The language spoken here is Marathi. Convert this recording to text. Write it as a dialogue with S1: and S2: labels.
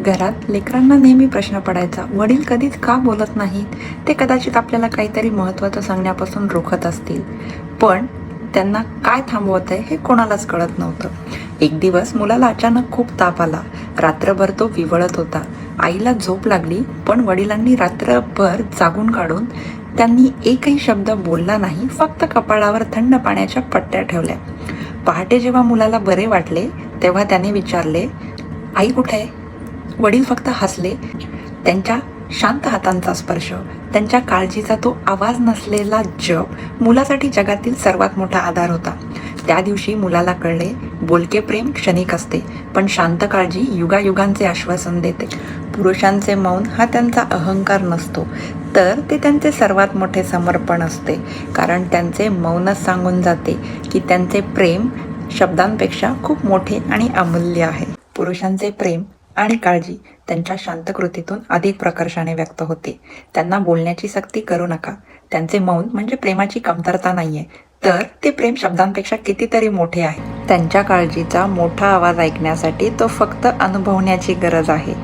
S1: घरात लेकरांना नेहमी प्रश्न पडायचा, वडील कधीच का बोलत नाहीत? ते कदाचित आपल्याला काहीतरी महत्त्वाचं सांगण्यापासून रोखत असतील, पण त्यांना काय थांबवत आहे हे कोणालाच कळत नव्हतं. एक दिवस मुलाला अचानक खूप ताप आला. रात्रभर तो विव्हळत होता. आईला झोप लागली, पण वडिलांनी रात्रभर जागून काढून त्यांनी एकही शब्द बोलला नाही, फक्त कपाळावर थंड पाण्याच्या पट्ट्या ठेवल्या. पहाटे जेव्हा मुलाला बरे वाटले, तेव्हा त्याने विचारले, आई कुठे आहे? वडील फक्त हसले. त्यांच्या शांत हातांचा स्पर्श, त्यांच्या काळजीचा तो आवाज नसलेला जप मुलासाठी जगातील सर्वात मोठा आधार होता. त्या दिवशी मुलाला कळले, बोलके प्रेम क्षणिक असते, पण शांत काळजी युगायुगांचे आश्वासन देते. पुरुषांचे मौन हा त्यांचा अहंकार नसतो, तर ते त्यांचे सर्वात मोठे समर्पण असते. कारण त्यांचे मौनच सांगून जाते की त्यांचे प्रेम शब्दांपेक्षा खूप मोठे आणि अमूल्य आहे. पुरुषांचे प्रेम आणि काळजी त्यांच्या शांत कृतीतून अधिक प्रकर्षाने व्यक्त होते. त्यांना बोलण्याची सक्ती करू नका. त्यांचे मौन म्हणजे प्रेमाची कमतरता नाहीये, तर ते प्रेम शब्दांपेक्षा कितीतरी मोठे आहे. त्यांच्या काळजीचा मोठा आवाज ऐकण्यासाठी तो फक्त अनुभवण्याची गरज आहे.